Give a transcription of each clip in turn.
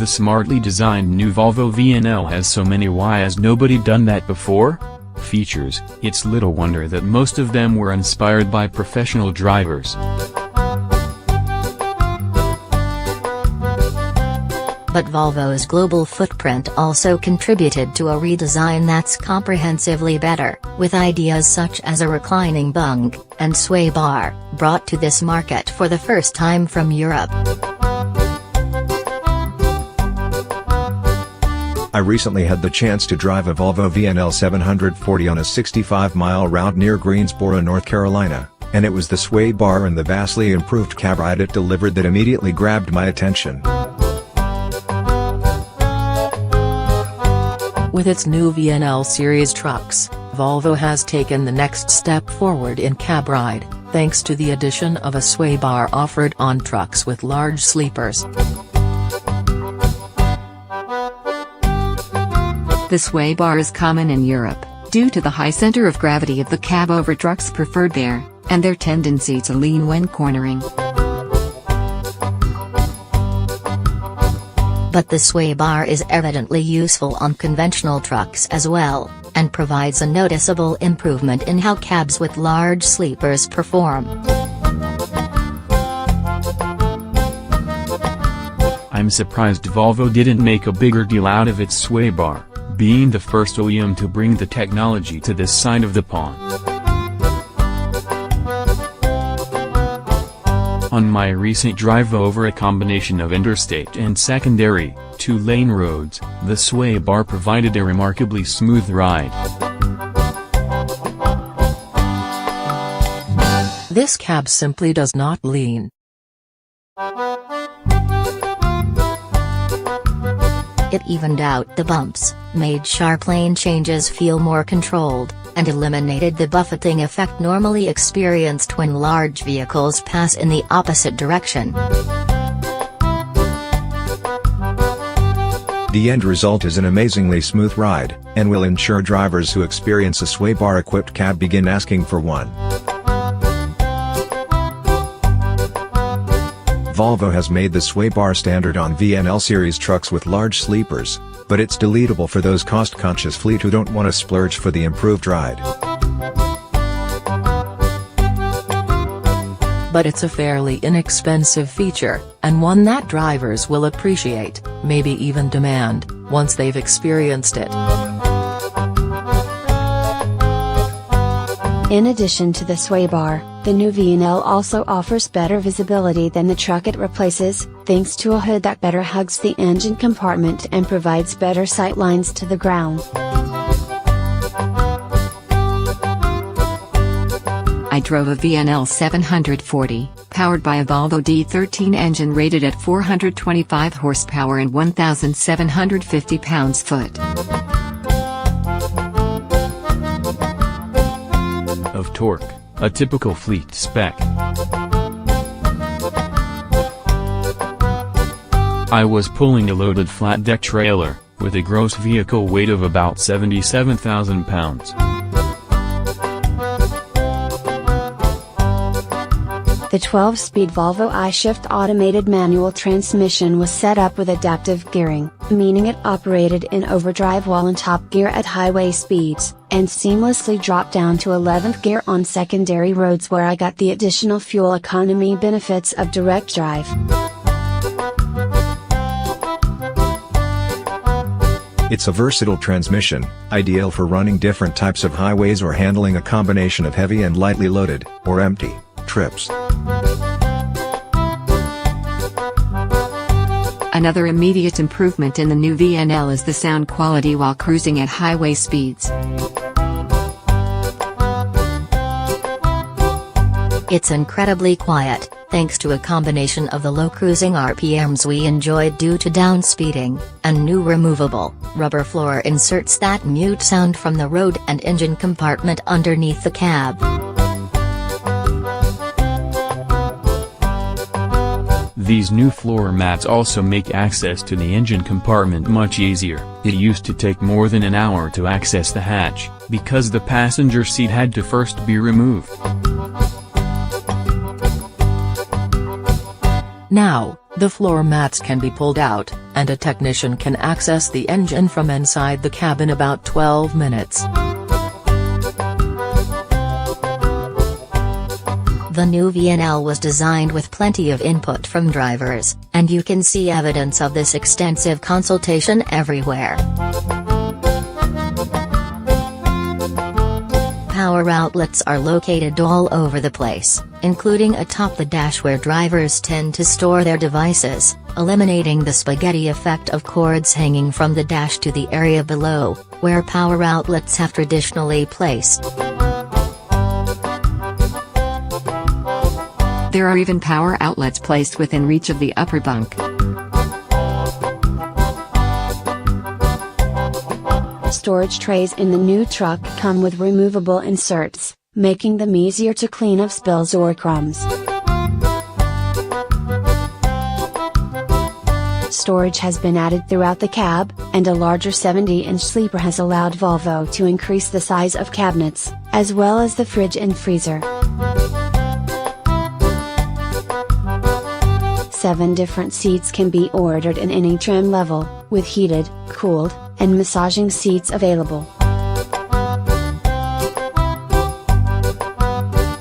The smartly designed new Volvo VNL has so many why has nobody done that before? Features. It's little wonder that most of them were inspired by professional drivers. But Volvo's global footprint also contributed to a redesign that's comprehensively better, with ideas such as a reclining bunk and sway bar, brought to this market for the first time from Europe. I recently had the chance to drive a Volvo VNL 740 on a 65-mile route near Greensboro, North Carolina, and it was the sway bar and the vastly improved cab ride it delivered that immediately grabbed my attention. With its new VNL series trucks, Volvo has taken the next step forward in cab ride, thanks to the addition of a sway bar offered on trucks with large sleepers. The sway bar is common in Europe, due to the high center of gravity of the cab over trucks preferred there, and their tendency to lean when cornering. But the sway bar is evidently useful on conventional trucks as well, and provides a noticeable improvement in how cabs with large sleepers perform. I'm surprised Volvo didn't make a bigger deal out of its sway bar, being the first OEM to bring the technology to this side of the pond. On my recent drive over a combination of interstate and secondary, two-lane roads, the sway bar provided a remarkably smooth ride. This cab simply does not lean. It evened out the bumps, made sharp lane changes feel more controlled, and eliminated the buffeting effect normally experienced when large vehicles pass in the opposite direction. The end result is an amazingly smooth ride, and will ensure drivers who experience a sway bar-equipped cab begin asking for one. Volvo has made the sway bar standard on VNL series trucks with large sleepers, but it's deletable for those cost-conscious fleet who don't want to splurge for the improved ride. But it's a fairly inexpensive feature, and one that drivers will appreciate, maybe even demand, once they've experienced it. In addition to the sway bar, the new VNL also offers better visibility than the truck it replaces, thanks to a hood that better hugs the engine compartment and provides better sight lines to the ground. I drove a VNL 740, powered by a Volvo D13 engine rated at 425 horsepower and 1,750 pounds-foot. Of torque, a typical fleet spec. I was pulling a loaded flat-deck trailer, with a gross vehicle weight of about 77,000 pounds. The 12-speed Volvo iShift automated manual transmission was set up with adaptive gearing, meaning it operated in overdrive while in top gear at highway speeds, and seamlessly dropped down to 11th gear on secondary roads where I got the additional fuel economy benefits of direct drive. It's a versatile transmission, ideal for running different types of highways or handling a combination of heavy and lightly loaded, or empty, trips. Another immediate improvement in the new VNL is the sound quality while cruising at highway speeds. It's incredibly quiet, thanks to a combination of the low cruising RPMs we enjoyed due to downspeeding, and new removable, rubber floor inserts that mute sound from the road and engine compartment underneath the cab. These new floor mats also make access to the engine compartment much easier. It used to take more than an hour to access the hatch, because the passenger seat had to first be removed. Now, The floor mats can be pulled out, and a technician can access the engine from inside the cab in about 12 minutes. The new VNL was designed with plenty of input from drivers, and you can see evidence of this extensive consultation everywhere. Power outlets are located all over the place, including atop the dash where drivers tend to store their devices, eliminating the spaghetti effect of cords hanging from the dash to the area below, where power outlets have traditionally placed. There are even power outlets placed within reach of the upper bunk. Storage trays in the new truck come with removable inserts, making them easier to clean of spills or crumbs. Storage has been added throughout the cab, and a larger 70-inch sleeper has allowed Volvo to increase the size of cabinets, as well as the fridge and freezer. 7 different seats can be ordered in any trim level, with heated, cooled, and massaging seats available.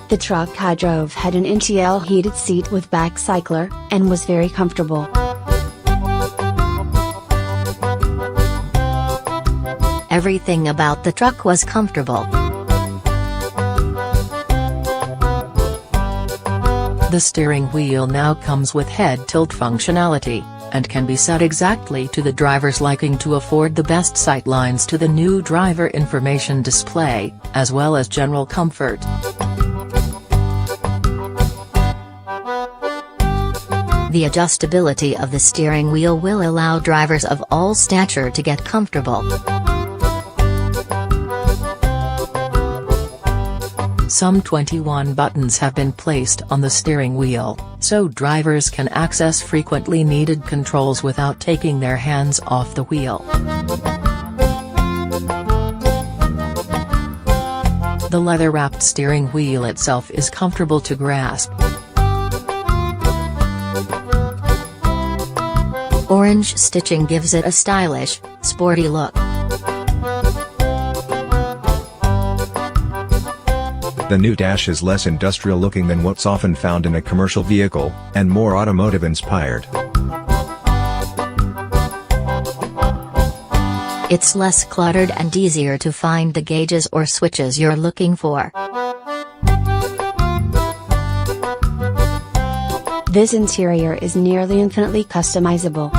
The truck I drove had an NTL heated seat with back cycler, and was very comfortable. Everything about the truck was comfortable. The steering wheel now comes with head tilt functionality, and can be set exactly to the driver's liking to afford the best sight lines to the new driver information display, as well as general comfort. The adjustability of the steering wheel will allow drivers of all stature to get comfortable. Some 21 buttons have been placed on the steering wheel, so drivers can access frequently needed controls without taking their hands off the wheel. The leather-wrapped steering wheel itself is comfortable to grasp. Orange stitching gives it a stylish, sporty look. The new dash is less industrial looking than what's often found in a commercial vehicle, and more automotive inspired. It's less cluttered and easier to find the gauges or switches you're looking for. This interior is nearly infinitely customizable.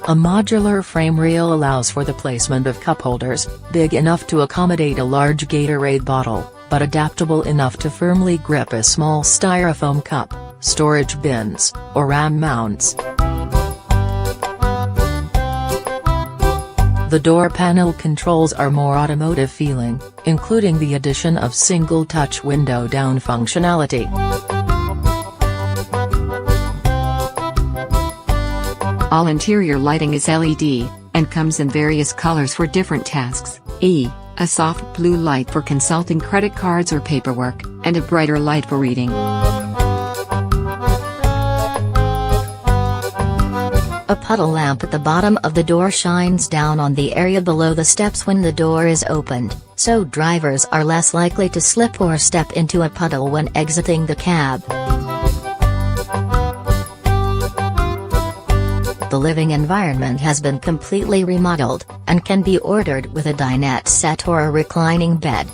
A modular frame rail allows for the placement of cup holders, big enough to accommodate a large Gatorade bottle, but adaptable enough to firmly grip a small styrofoam cup, storage bins, or RAM mounts. The door panel controls are more automotive feeling, including the addition of single-touch window down functionality. All interior lighting is LED, and comes in various colors for different tasks, a soft blue light for consulting credit cards or paperwork, and a brighter light for reading. A puddle lamp at the bottom of the door shines down on the area below the steps when the door is opened, so drivers are less likely to slip or step into a puddle when exiting the cab. The living environment has been completely remodeled, and can be ordered with a dinette set or a reclining bed.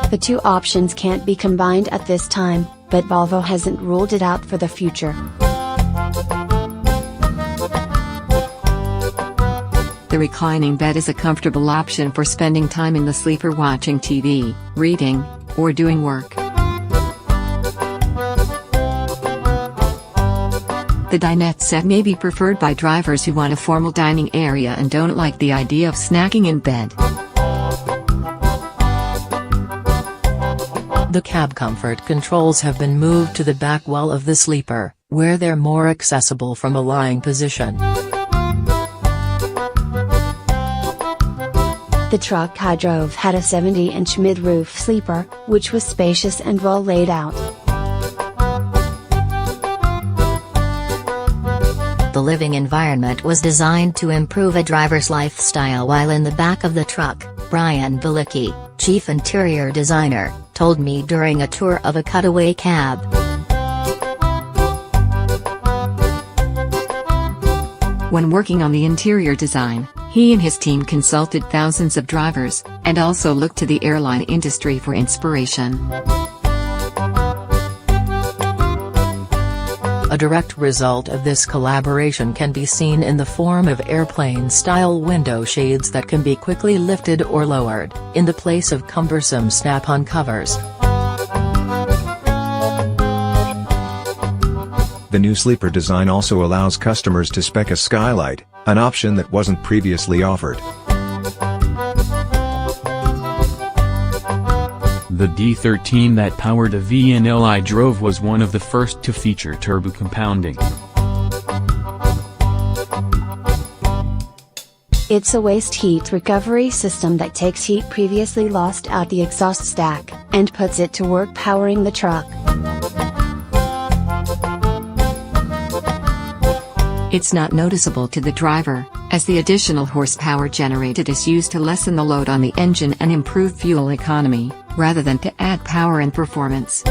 The two options can't be combined at this time, but Volvo hasn't ruled it out for the future. The reclining bed is a comfortable option for spending time in the sleeper watching TV, reading, or doing work. The dinette set may be preferred by drivers who want a formal dining area and don't like the idea of snacking in bed. The cab comfort controls have been moved to the back wall of the sleeper, where they're more accessible from a lying position. The truck I drove had a 70-inch mid-roof sleeper, which was spacious and well laid out. The living environment was designed to improve a driver's lifestyle, while in the back of the truck, Brian Bilicki, chief interior designer, told me during a tour of a cutaway cab. When working on the interior design, he and his team consulted thousands of drivers, and also looked to the airline industry for inspiration. A direct result of this collaboration can be seen in the form of airplane-style window shades that can be quickly lifted or lowered, in the place of cumbersome snap-on covers. The new sleeper design also allows customers to spec a skylight, an option that wasn't previously offered. The D13 that powered a VNL I drove was one of the first to feature turbo compounding. It's a waste heat recovery system that takes heat previously lost out the exhaust stack, and puts it to work powering the truck. It's not noticeable to the driver, as the additional horsepower generated is used to lessen the load on the engine and improve fuel economy, rather than to add power and performance.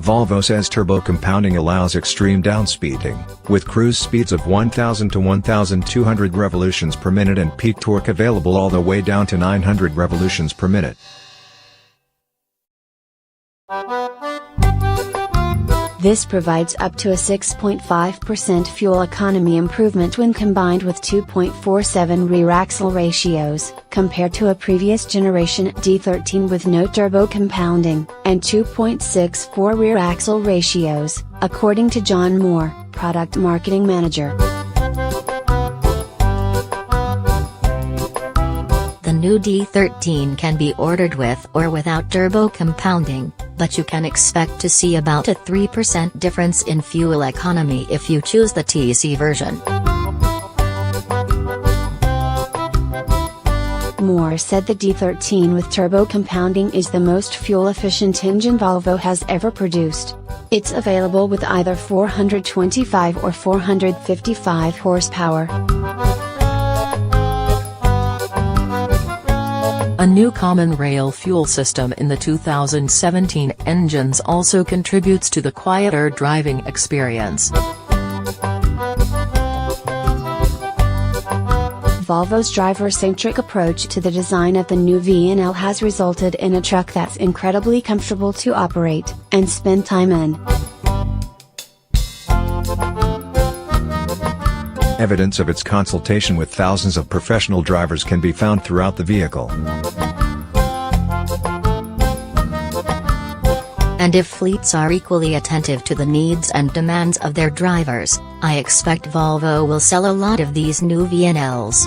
Volvo says turbo compounding allows extreme downspeeding, with cruise speeds of 1,000 to 1,200 revolutions per minute and peak torque available all the way down to 900 revolutions per minute. This provides up to a 6.5% fuel economy improvement when combined with 2.47 rear axle ratios, compared to a previous generation D13 with no turbo compounding, and 2.64 rear axle ratios, according to John Moore, product marketing manager. The new D13 can be ordered with or without turbo compounding, but you can expect to see about a 3% difference in fuel economy if you choose the TC version. Moore said the D13 with turbo compounding is the most fuel-efficient engine Volvo has ever produced. It's available with either 425 or 455 horsepower. A new common rail fuel system in the 2017 engines also contributes to the quieter driving experience. Volvo's driver-centric approach to the design of the new VNL has resulted in a truck that's incredibly comfortable to operate and spend time in. Evidence of its consultation with thousands of professional drivers can be found throughout the vehicle. And if fleets are equally attentive to the needs and demands of their drivers, I expect Volvo will sell a lot of these new VNLs.